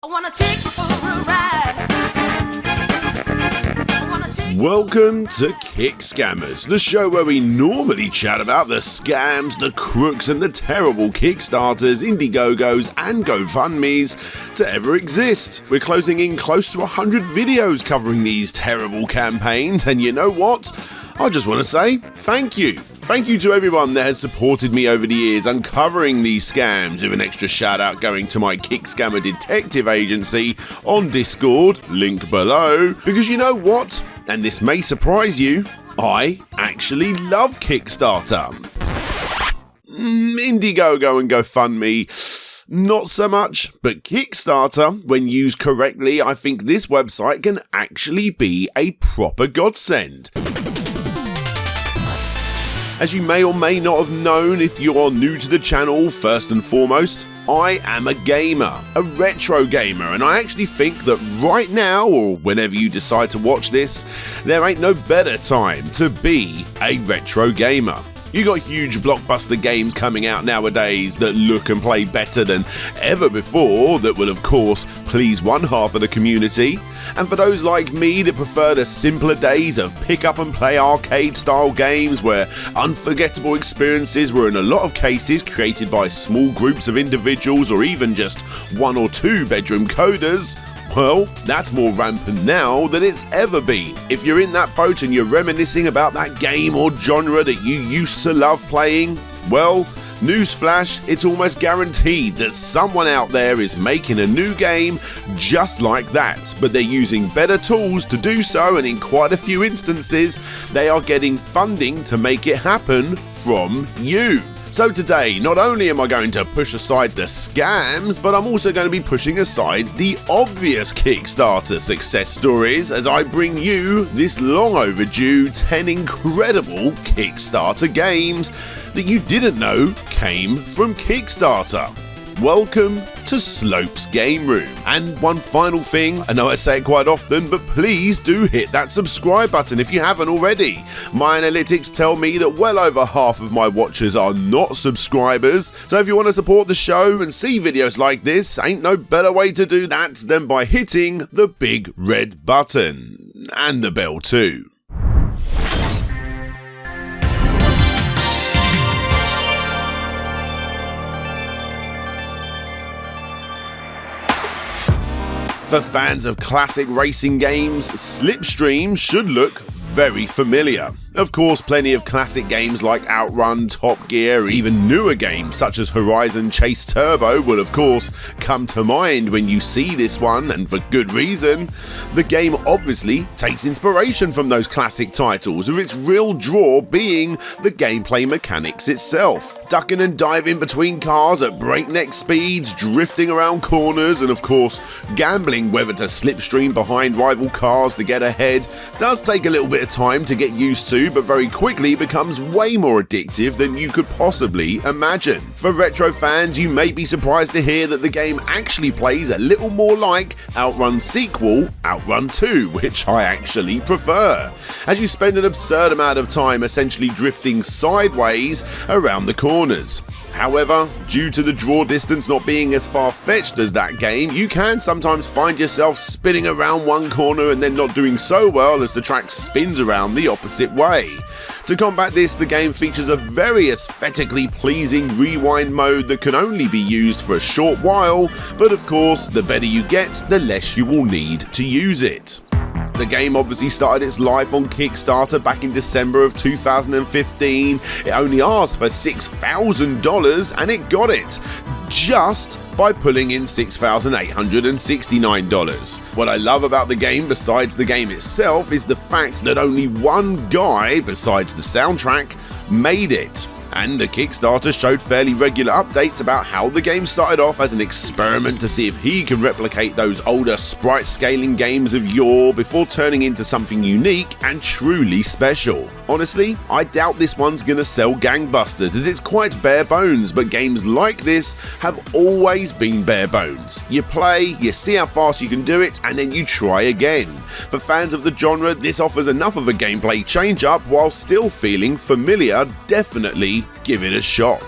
I wanna take you for a ride. Welcome to Kickscammers, the show where we normally chat about the scams, the crooks and the terrible Kickstarters, IndieGoGos and GoFundMes to ever exist. We're closing in close to 100 videos covering these terrible campaigns, and you know what? I just want to say thank you. Thank you to everyone that has supported me over the years uncovering these scams, with an extra shout out going to my Kickscammer detective agency on Discord, link below, because you know what? And this may surprise you, I actually love Kickstarter. IndieGoGo and GoFundMe, not so much, but Kickstarter, when used correctly, I think this website can actually be a proper godsend. As you may or may not have known if you are new to the channel, first and foremost, I am a gamer, a retro gamer, and I actually think that right now, or whenever you decide to watch this, there ain't no better time to be a retro gamer. You got huge blockbuster games coming out nowadays that look and play better than ever before, that will of course please one half of the community, and for those like me that prefer the simpler days of pick up and play arcade style games where unforgettable experiences were in a lot of cases created by small groups of individuals or even just one or two bedroom coders, well, that's more rampant now than it's ever been. If you're in that boat and you're reminiscing about that game or genre that you used to love playing, well, newsflash, it's almost guaranteed that someone out there is making a new game just like that, but they're using better tools to do so, and in quite a few instances, they are getting funding to make it happen from you. So today, not only am I going to push aside the scams, but I'm also going to be pushing aside the obvious Kickstarter success stories as I bring you this long overdue 10 incredible Kickstarter games that you didn't know came from Kickstarter. Welcome to Slope's Game Room. And one final thing, I know I say it quite often, but please do hit that subscribe button if you haven't already. My analytics tell me that well over half of my watchers are not subscribers, so if you want to support the show and see videos like this, ain't no better way to do that than by hitting the big red button. And the bell too. For fans of classic racing games, Slipstream should look very familiar. Of course, plenty of classic games like Outrun, Top Gear, or even newer games such as Horizon Chase Turbo will of course come to mind when you see this one, and for good reason. The game obviously takes inspiration from those classic titles, with its real draw being the gameplay mechanics itself. Ducking and diving between cars at breakneck speeds, drifting around corners, and of course gambling whether to slipstream behind rival cars to get ahead does take a little bit of time to get used to, but very quickly becomes way more addictive than you could possibly imagine. For retro fans, you may be surprised to hear that the game actually plays a little more like Outrun's sequel, Outrun 2, which I actually prefer, as you spend an absurd amount of time essentially drifting sideways around the corners. However, due to the draw distance not being as far-fetched as that game, you can sometimes find yourself spinning around one corner and then not doing so well as the track spins around the opposite way. To combat this, the game features a very aesthetically pleasing rewind mode that can only be used for a short while, but of course, the better you get, the less you will need to use it. The game obviously started its life on Kickstarter back in December of 2015. It only asked for $6,000 and it got it, just by pulling in $6,869. What I love about the game, besides the game itself, is the fact that only one guy, besides the soundtrack, made it. And the Kickstarter showed fairly regular updates about how the game started off as an experiment to see if he can replicate those older sprite scaling games of yore before turning into something unique and truly special. Honestly, I doubt this one's gonna sell gangbusters, as it's quite bare bones, but games like this have always been bare bones. You play, you see how fast you can do it, and then you try again. For fans of the genre, this offers enough of a gameplay change up while still feeling familiar. Definitely give it a shot.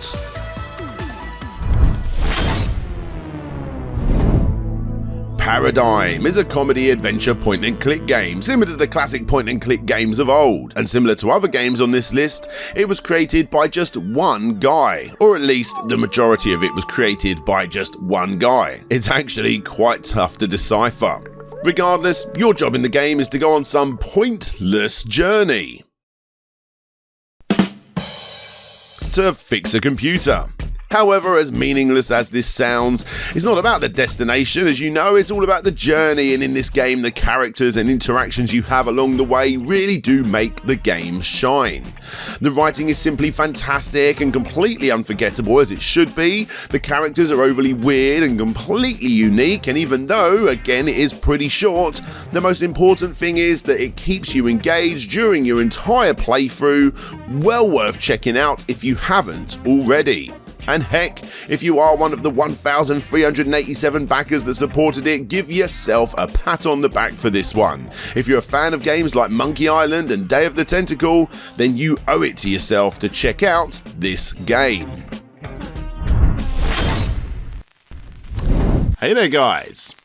Paradigm is a comedy adventure point-and-click game, similar to the classic point-and-click games of old. And similar to other games on this list, it was created by just one guy, or at least the majority of it was created by just one guy. It's actually quite tough to decipher. Regardless, your job in the game is to go on some pointless journey to fix a computer. However, as meaningless as this sounds, it's not about the destination. As you know, it's all about the journey, and in this game, the characters and interactions you have along the way really do make the game shine. The writing is simply fantastic and completely unforgettable, as it should be. The characters are overly weird and completely unique, and even though, again, it is pretty short, the most important thing is that it keeps you engaged during your entire playthrough. Well worth checking out if you haven't already. And heck, if you are one of the 1,387 backers that supported it, give yourself a pat on the back for this one. If you're a fan of games like Monkey Island and Day of the Tentacle, then you owe it to yourself to check out this game. Hey there guys,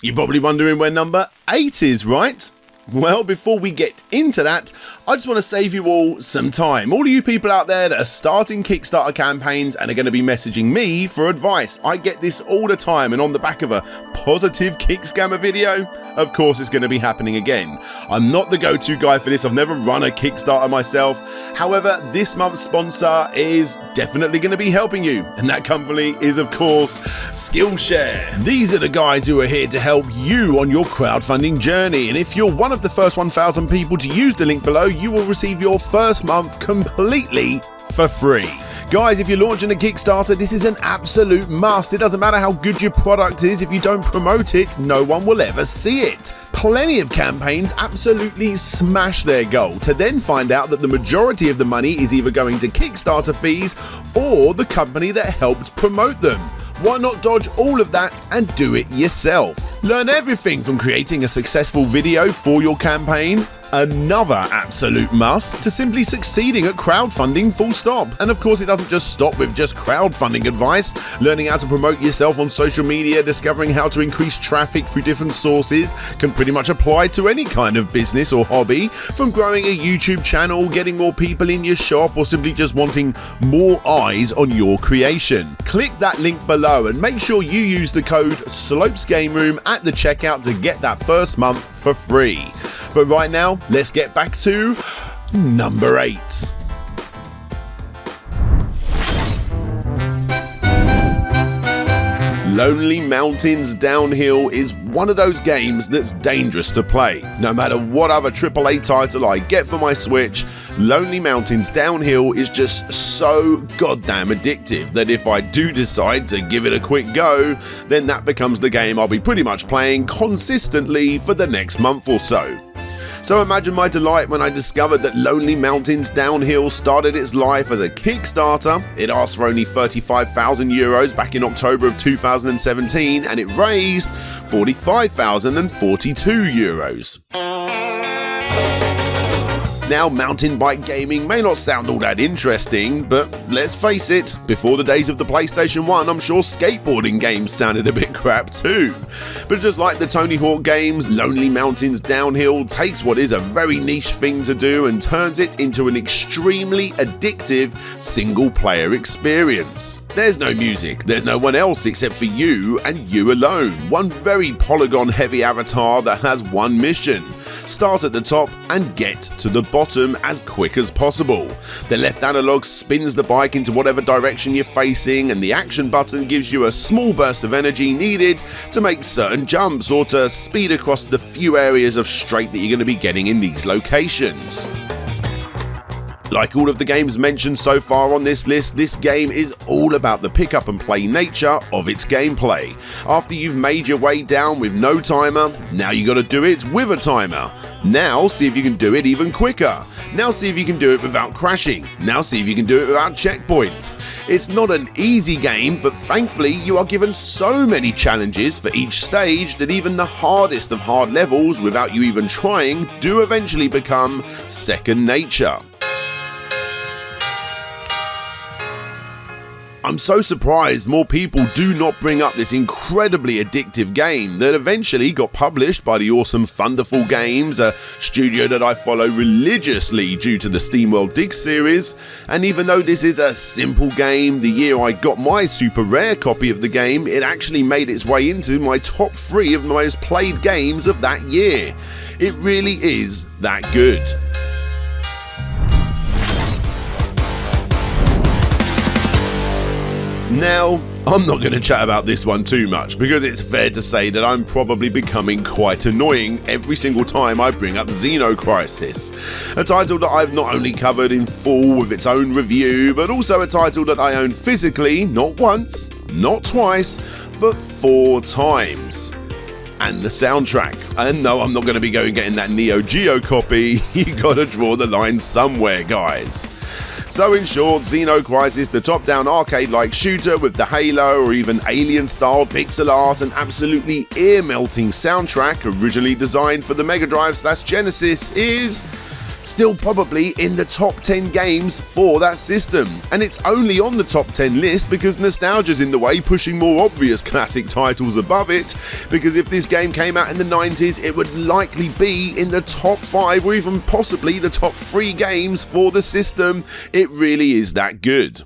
you're probably wondering where number 8 is, right? Well, before we get into that, I just want to save you all some time. All of you people out there that are starting Kickstarter campaigns and are going to be messaging me for advice. I get this all the time, and on the back of a positive Kickscammer video, of course it's going to be happening again. I'm not the go-to guy for this. I've never run a Kickstarter myself. However, this month's sponsor is definitely going to be helping you, and that company is, of course, Skillshare. These are the guys who are here to help you on your crowdfunding journey, and if you're one of the first 1,000 people to use the link below, you will receive your first month completely for free. Guys, if you're launching a Kickstarter, this is an absolute must. It doesn't matter how good your product is, if you don't promote it, no one will ever see it. Plenty of campaigns absolutely smash their goal, to then find out that the majority of the money is either going to Kickstarter fees or the company that helped promote them. Why not dodge all of that and do it yourself? Learn everything from creating a successful video for your campaign, another absolute must, to simply succeeding at crowdfunding full stop. And of course, it doesn't just stop with just crowdfunding advice. Learning how to promote yourself on social media, discovering how to increase traffic through different sources can pretty much apply to any kind of business or hobby, from growing a YouTube channel, getting more people in your shop, or simply just wanting more eyes on your creation. Click that link below and make sure you use the code SlopesGameRoom at the checkout to get that first month for free. But right now, let's get back to number 8. Lonely Mountains Downhill is one of those games that's dangerous to play. No matter what other AAA title I get for my Switch, Lonely Mountains Downhill is just so goddamn addictive that if I do decide to give it a quick go, then that becomes the game I'll be pretty much playing consistently for the next month or so. So imagine my delight when I discovered that Lonely Mountains Downhill started its life as a Kickstarter. It asked for only €35,000 back in October of 2017, and it raised €45,042. Now, mountain bike gaming may not sound all that interesting, but let's face it, before the days of the PlayStation 1, I'm sure skateboarding games sounded a bit crap too. But just like the Tony Hawk games, Lonely Mountains Downhill takes what is a very niche thing to do and turns it into an extremely addictive single-player experience. There's no music, there's no one else except for you and you alone. One very polygon-heavy avatar that has one mission: start at the top and get to the bottom as quick as possible. The left analog spins the bike into whatever direction you're facing, and the action button gives you a small burst of energy needed to make certain jumps or to speed across the few areas of straight that you're going to be getting in these locations. Like all of the games mentioned so far on this list, this game is all about the pick up and play nature of its gameplay. After you've made your way down with no timer, now you got to do it with a timer. Now see if you can do it even quicker. Now see if you can do it without crashing. Now see if you can do it without checkpoints. It's not an easy game, but thankfully you are given so many challenges for each stage that even the hardest of hard levels, without you even trying, do eventually become second nature. I'm so surprised more people do not bring up this incredibly addictive game that eventually got published by the awesome Thunderful Games, a studio that I follow religiously due to the SteamWorld Dig series. And even though this is a simple game, the year I got my super rare copy of the game, it actually made its way into my top 3 of the most played games of that year. It really is that good. Now, I'm not going to chat about this one too much because it's fair to say that I'm probably becoming quite annoying every single time I bring up Xenocrisis, a title that I've not only covered in full with its own review, but also a title that I own physically, not once, not twice, but 4 times. And the soundtrack. And no, I'm not going to be going getting that Neo Geo copy. You gotta draw the line somewhere, guys. So in short, Xenocrisis, the top-down arcade-like shooter with the Halo or even Alien-style pixel art and absolutely ear-melting soundtrack originally designed for the Mega Drive/Genesis, is still probably in the top 10 games for that system. And it's only on the top 10 list because nostalgia's in the way, pushing more obvious classic titles above it, because if this game came out in the 90s, it would likely be in the top 5 or even possibly the top 3 games for the system. It really is that good.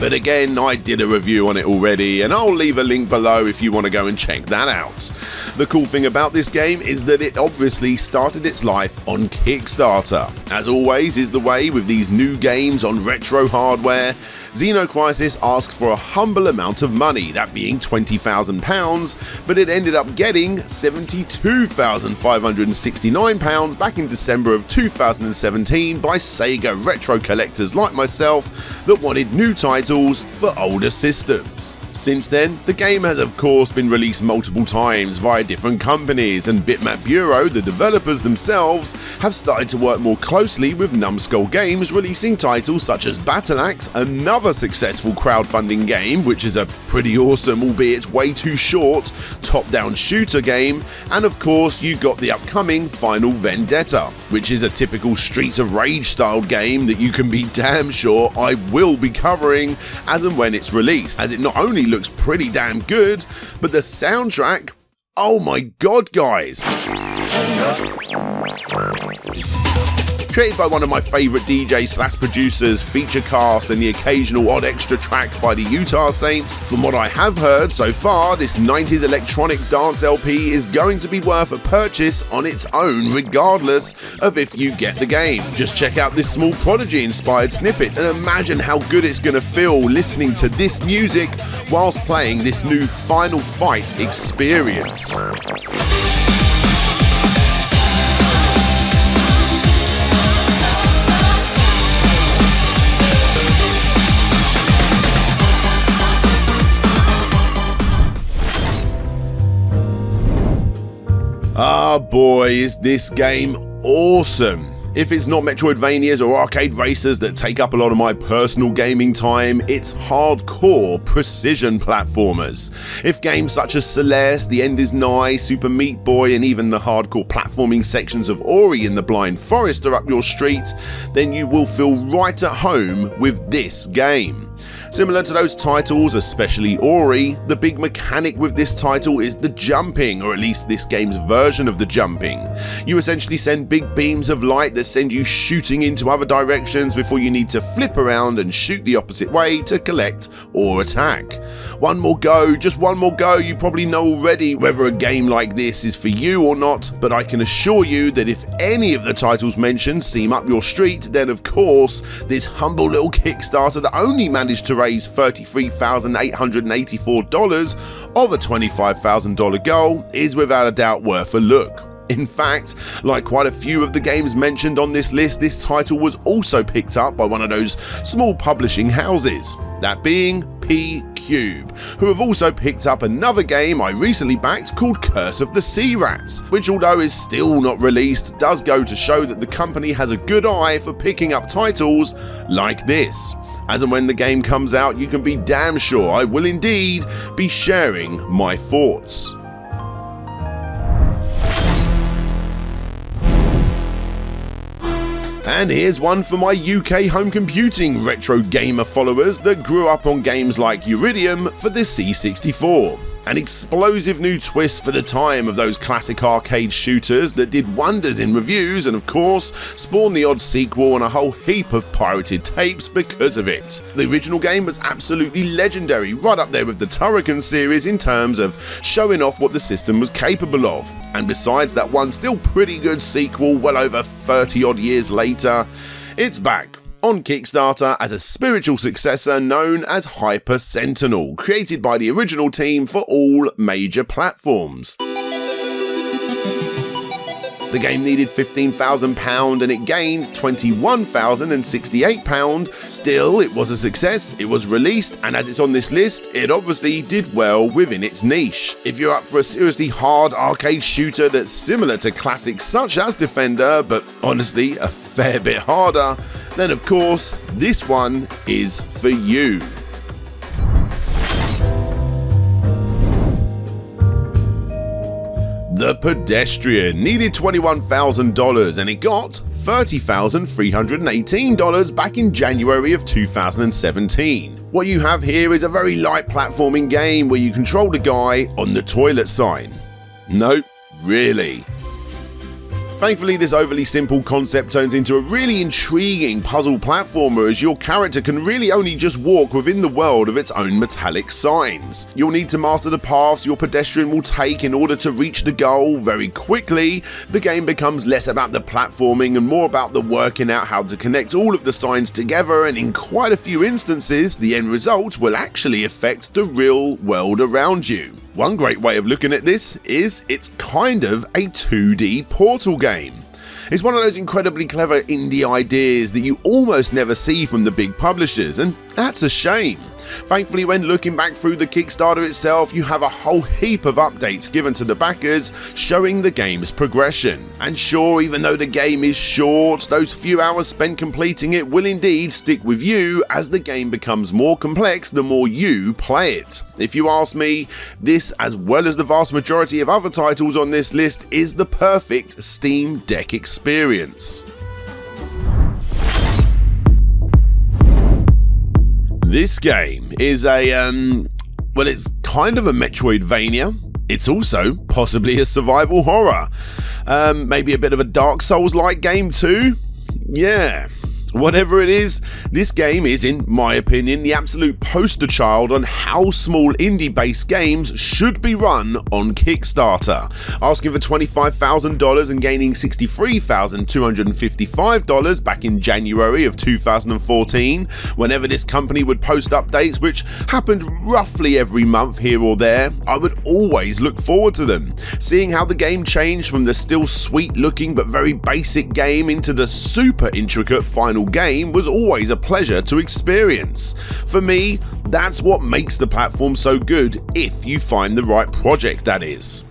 But again, I did a review on it already, and I'll leave a link below if you want to go and check that out. The cool thing about this game is that it obviously started its life on Kickstarter. As always is the way with these new games on retro hardware, Xenocrisis asked for a humble amount of money, that being £20,000, but it ended up getting £72,569 back in December of 2017 by Sega retro collectors like myself that wanted new titles for older systems. Since then, the game has of course been released multiple times via different companies, and Bitmap Bureau, the developers themselves, have started to work more closely with Numskull Games, releasing titles such as Battle Axe, another successful crowdfunding game which is a pretty awesome, albeit way too short, top-down shooter game, and of course you got the upcoming Final Vendetta, which is a typical Streets of Rage style game that you can be damn sure I will be covering as and when it's released, as it not only looks pretty damn good, but the soundtrack, oh my god, guys. Created by one of my favourite DJs/producers, feature cast and the occasional odd extra track by the Utah Saints, from what I have heard so far, this 90s electronic dance LP is going to be worth a purchase on its own regardless of if you get the game. Just check out this small Prodigy inspired snippet and imagine how good it's going to feel listening to this music whilst playing this new Final Fight experience. Ah boy, is this game awesome. If it's not Metroidvanias or arcade racers that take up a lot of my personal gaming time, it's hardcore precision platformers. If games such as Celeste, The End Is Nigh, Super Meat Boy and even the hardcore platforming sections of Ori in the Blind Forest are up your street, then you will feel right at home with this game. Similar to those titles, especially Ori, the big mechanic with this title is the jumping, or at least this game's version of the jumping. You essentially send big beams of light that send you shooting into other directions before you need to flip around and shoot the opposite way to collect or attack. One more go, just one more go, you probably know already whether a game like this is for you or not, but I can assure you that if any of the titles mentioned seem up your street, then of course this humble little Kickstarter that only managed to raise $33,884 of a $25,000 goal is without a doubt worth a look. In fact, like quite a few of the games mentioned on this list, this title was also picked up by one of those small publishing houses, that being P-Cube, who have also picked up another game I recently backed called Curse of the Sea Rats, which although is still not released, does go to show that the company has a good eye for picking up titles like this. As and when the game comes out, you can be damn sure I will indeed be sharing my thoughts. And here's one for my UK home computing retro gamer followers that grew up on games like Uridium for the C64. An explosive new twist for the time of those classic arcade shooters that did wonders in reviews and of course spawned the odd sequel and a whole heap of pirated tapes because of it. The original game was absolutely legendary, right up there with the Turrican series in terms of showing off what the system was capable of. And besides that one still pretty good sequel well over 30 odd years later, it's back on Kickstarter as a spiritual successor known as Hyper Sentinel, created by the original team for all major platforms. The game needed £15,000 and it gained £21,068. Still, it was a success, it was released, and as it's on this list, it obviously did well within its niche. If you're up for a seriously hard arcade shooter that's similar to classics such as Defender, but honestly a fair bit harder, then of course, this one is for you. The Pedestrian needed $21,000 and it got $30,318 back in January of 2017. What you have here is a very light platforming game where you control the guy on the toilet sign. Nope, really. Thankfully, this overly simple concept turns into a really intriguing puzzle platformer as your character can really only just walk within the world of its own metallic signs. You'll need to master the paths your pedestrian will take in order to reach the goal very quickly. The game becomes less about the platforming and more about the working out how to connect all of the signs together, and in quite a few instances, the end result will actually affect the real world around you. One great way of looking at this is it's kind of a 2D Portal game. It's one of those incredibly clever indie ideas that you almost never see from the big publishers, and that's a shame. Thankfully, when looking back through the Kickstarter itself, you have a whole heap of updates given to the backers showing the game's progression. And sure, even though the game is short, those few hours spent completing it will indeed stick with you as the game becomes more complex the more you play it. If you ask me, this, as well as the vast majority of other titles on this list, is the perfect Steam Deck experience. This game is well, it's kind of a Metroidvania. It's also possibly a survival horror. Maybe a bit of a Dark Souls-like game too? Yeah. Whatever it is, this game is, in my opinion, the absolute poster child on how small indie-based games should be run on Kickstarter. Asking for $25,000 and gaining $63,255 back in January of 2014, whenever this company would post updates, which happened roughly every month here or there, I would always look forward to them. Seeing how the game changed from the still sweet-looking but very basic game into the super intricate final game was always a pleasure to experience. For me, that's what makes the platform so good, if you find the right project, that is.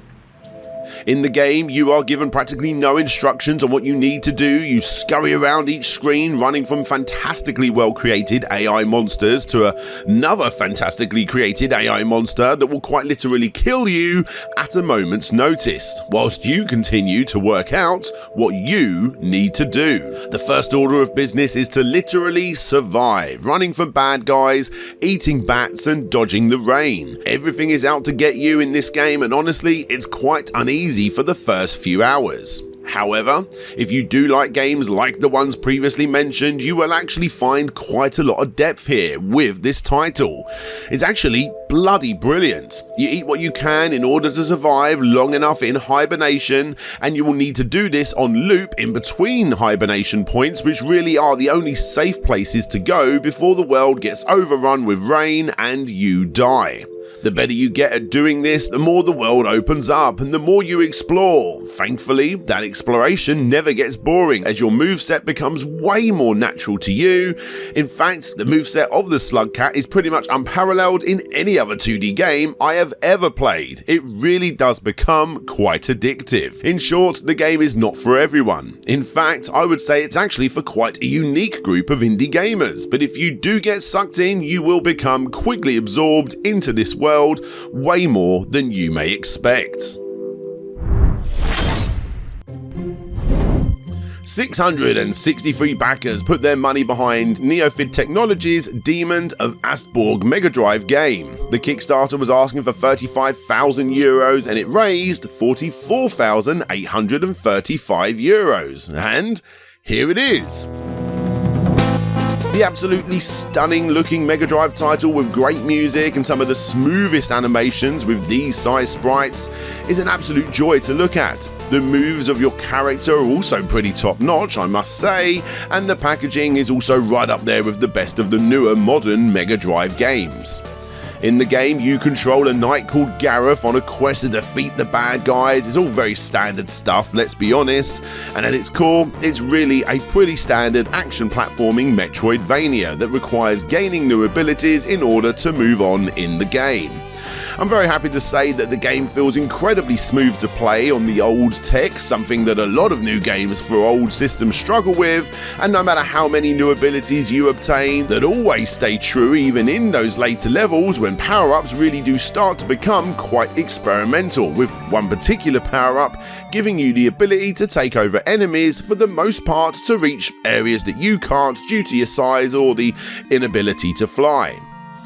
In the game, you are given practically no instructions on what you need to do. You scurry around each screen, running from fantastically well created AI monsters to another fantastically created AI monster that will quite literally kill you at a moment's notice, whilst you continue to work out what you need to do. The first order of business is to literally survive, running from bad guys, eating bats and dodging the rain. Everything is out to get you in this game, and honestly, it's quite uneasy for the first few hours. However, if you do like games like the ones previously mentioned, you will actually find quite a lot of depth here with this title. It's actually bloody brilliant. You eat what you can in order to survive long enough in hibernation, and you will need to do this on loop in between hibernation points, which really are the only safe places to go before the world gets overrun with rain and you die. The better you get at doing this, the more the world opens up and the more you explore. Thankfully, that exploration never gets boring as your moveset becomes way more natural to you. In fact, the moveset of the Slug Cat is pretty much unparalleled in any other 2D game I have ever played. It really does become quite addictive. In short, the game is not for everyone. In fact, I would say it's actually for quite a unique group of indie gamers, but if you do get sucked in, you will become quickly absorbed into this world way more than you may expect. 663 backers put their money behind Neofid Technologies' Demon of Astborg Mega Drive game. The Kickstarter was asking for €35,000 and it raised €44,835. And here it is. The absolutely stunning looking Mega Drive title with great music and some of the smoothest animations with these size sprites is an absolute joy to look at. The moves of your character are also pretty top notch, I must say, and the packaging is also right up there with the best of the newer modern Mega Drive games. In the game, you control a knight called Gareth on a quest to defeat the bad guys. It's all very standard stuff, let's be honest, and at its core, it's really a pretty standard action platforming Metroidvania that requires gaining new abilities in order to move on in the game. I'm very happy to say that the game feels incredibly smooth to play on the old tech, something that a lot of new games for old systems struggle with, and no matter how many new abilities you obtain, that always stay true even in those later levels when power-ups really do start to become quite experimental, with one particular power-up giving you the ability to take over enemies for the most part to reach areas that you can't due to your size or the inability to fly.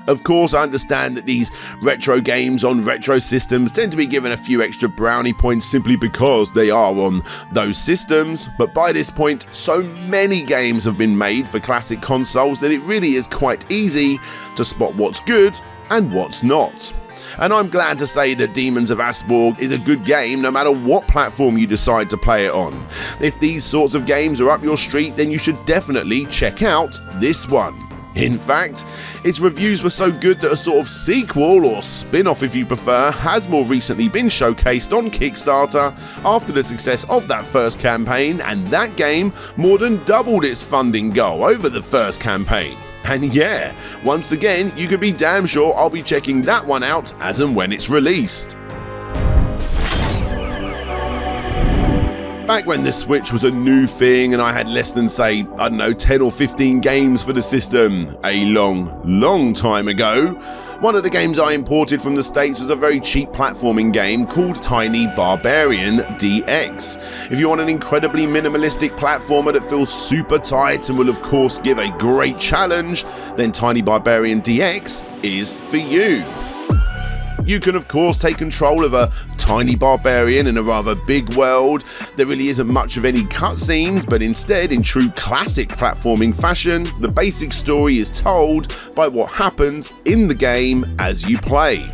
Of course, I understand that these retro games on retro systems tend to be given a few extra brownie points simply because they are on those systems, but by this point, so many games have been made for classic consoles that it really is quite easy to spot what's good and what's not. And I'm glad to say that Demons of Astborg is a good game no matter what platform you decide to play it on. If these sorts of games are up your street, then you should definitely check out this one. In fact, its reviews were so good that a sort of sequel, or spin-off if you prefer, has more recently been showcased on Kickstarter after the success of that first campaign, and that game more than doubled its funding goal over the first campaign. And yeah, once again, you can be damn sure I'll be checking that one out as and when it's released. Back when the Switch was a new thing and I had less than, say, 10 or 15 games for the system, a long time ago, one of the games I imported from the States was a very cheap platforming game called Tiny Barbarian DX. If you want an incredibly minimalistic platformer that feels super tight and will of course give a great challenge, then Tiny Barbarian DX is for you. You can of course take control of a tiny barbarian in a rather big world. There really isn't much of any cutscenes, but instead, in true classic platforming fashion, the basic story is told by what happens in the game as you play.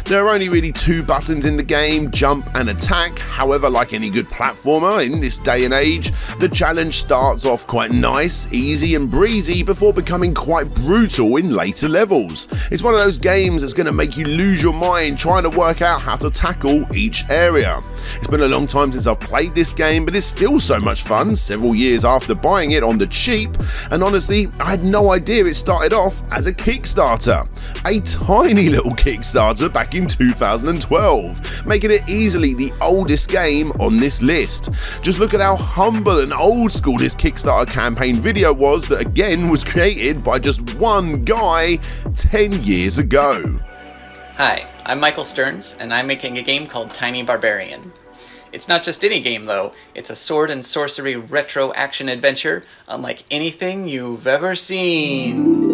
There are only really two buttons in the game, jump and attack. However, like any good platformer in this day and age, the challenge starts off quite nice, easy and breezy before becoming quite brutal in later levels. It's one of those games that's going to make you lose your mind trying to work out how to tackle each area. It's been a long time since I've played this game, but it's still so much fun several years after buying it on the cheap, and honestly, I had no idea it started off as a Kickstarter. A tiny little Kickstarter back in 2012, making it easily the oldest game on this list. Just look at how humble and old school this Kickstarter campaign video was that again was created by just one guy 10 years ago. Hi, I'm Michael Stearns, and I'm making a game called Tiny Barbarian. It's not just any game though, it's a sword and sorcery retro action adventure unlike anything you've ever seen.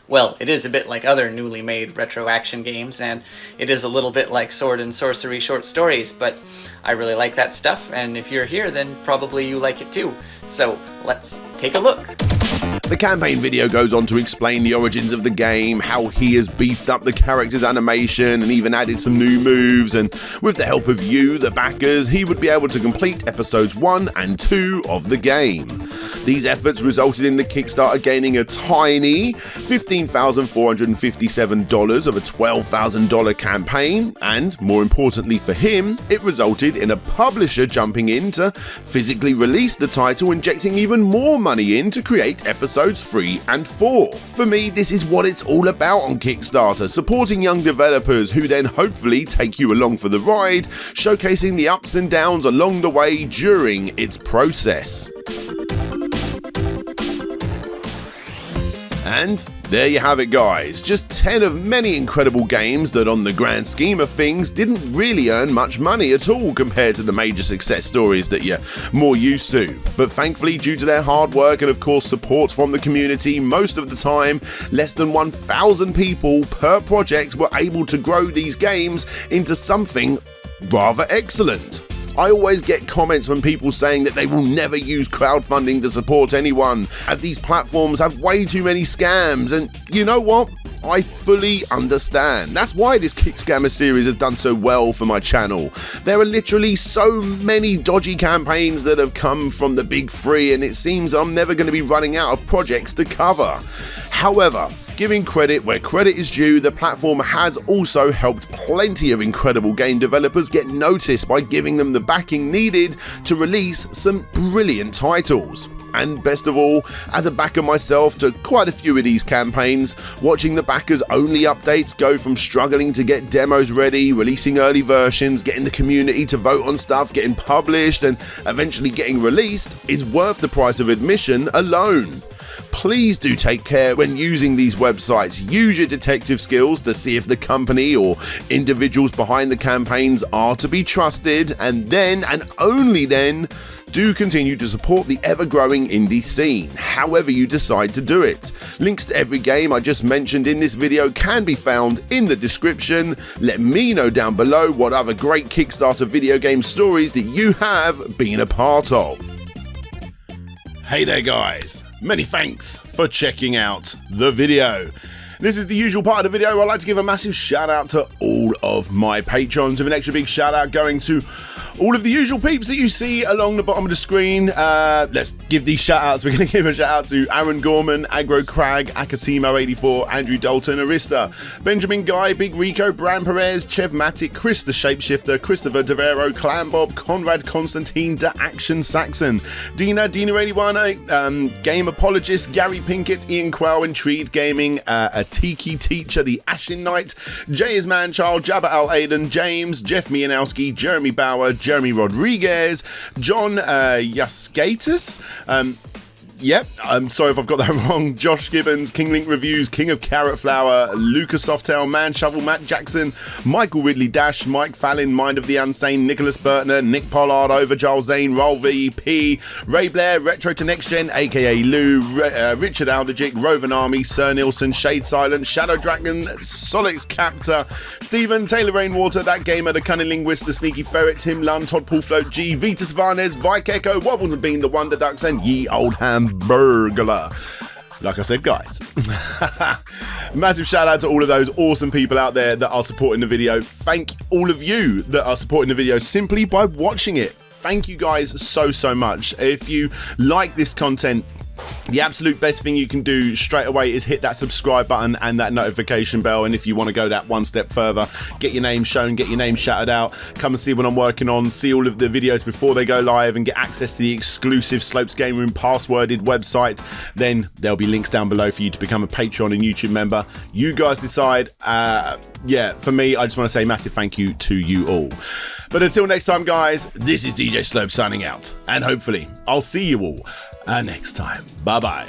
Well, it is a bit like other newly made retro action games, and it is a little bit like sword and sorcery short stories, but I really like that stuff, and if you're here then probably you like it too. So let's take a look. The campaign video goes on to explain the origins of the game, how he has beefed up the character's animation and even added some new moves, and with the help of you, the backers, he would be able to complete episodes 1 and 2 of the game. These efforts resulted in the Kickstarter gaining a tiny $15,457 of a $12,000 campaign, and more importantly for him, it resulted in a publisher jumping in to physically release the title, injecting even more money in to create episodes 3 and 4. For me, this is what it's all about on Kickstarter, supporting young developers who then hopefully take you along for the ride, showcasing the ups and downs along the way during its process. And There you have it, guys. Just 10 of many incredible games that on the grand scheme of things didn't really earn much money at all compared to the major success stories that you're more used to. But thankfully, due to their hard work and of course support from the community, most of the time, less than 1,000 people per project were able to grow these games into something rather excellent. I always get comments from people saying that they will never use crowdfunding to support anyone, as these platforms have way too many scams, and you know what? I fully understand. That's why this Kickscammer series has done so well for my channel. There are literally so many dodgy campaigns that have come from the big three, and it seems I'm never going to be running out of projects to cover. However, giving credit where credit is due, the platform has also helped plenty of incredible game developers get noticed by giving them the backing needed to release some brilliant titles. And best of all, as a backer myself to quite a few of these campaigns, watching the backers only updates go from struggling to get demos ready, releasing early versions, getting the community to vote on stuff, getting published and eventually getting released is worth the price of admission alone. Please do take care when using these websites. Use your detective skills to see if the company or individuals behind the campaigns are to be trusted, and then and only then do continue to support the ever-growing indie scene, however you decide to do it. Links to every game I just mentioned in this video can be found in the description. Let me know down below what other great Kickstarter video game stories that you have been a part of. Hey there, guys. Many thanks for checking out the video. This is the usual part of the video. I'd like to give a massive shout out to all of my patrons, with an extra big shout out going to all of the usual peeps that you see along the bottom of the screen. Let's give these shout outs. We're going to give a shout out to Aaron Gorman, Agro Crag, Akatimo84, Andrew Dalton, Arista, Benjamin Guy, Big Rico, Bram Perez, Chev Matic, Chris the Shapeshifter, Christopher Devero, Clan Bob, Conrad Constantine, Da Action Saxon, Dina81, Game Apologist, Gary Pinkett, Ian Quell, Intrigued Gaming, a Tiki Teacher, the Ashen Knight, Jay is Manchild, Jabba Al Aiden, James, Jeff Mianowski, Jeremy Bauer, Jeremy Rodriguez, John Yaskatis, yep, I'm sorry if I've got that wrong. Josh Gibbons, King Link Reviews, King of Carrot Flower, Lucas Softail, Man Shovel, Matt Jackson, Michael Ridley Dash, Mike Fallon, Mind of the Unsane, Nicholas Bertner, Nick Pollard, Overjoel Zane, Roll VP, Ray Blair, Retro to Next Gen, aka Lou, Richard Alderjick, Rovan Army, Sir Nilsson, Shade Silent, Shadow Dragon, Solix Captor, Stephen, Taylor Rainwater, That Gamer, The Cunning Linguist, The Sneaky Ferret, Tim Lund, Todd Poolfloat G, Vitas Varnes, Vike Echo, Wobbles and Bean, The Wonder Ducks, and Ye Old Ham Burglar. Like I said, guys, massive shout out to all of those awesome people out there that are supporting the video. Thank all of you that are supporting the video simply by watching it. Thank you guys so much. If you like this content, the absolute best thing you can do straight away is hit that subscribe button and that notification bell. And if you want to go that one step further, get your name shown, get your name shouted out, come and see what I'm working on, see all of the videos before they go live, and get access to the exclusive Slopes Game Room passworded website, then there'll be links down below for you to become a Patreon and YouTube member. You guys decide. Yeah, for me, I just want to say massive thank you to you all. But until next time, guys, this is DJ Slope signing out, and hopefully I'll see you all next time. Bye bye.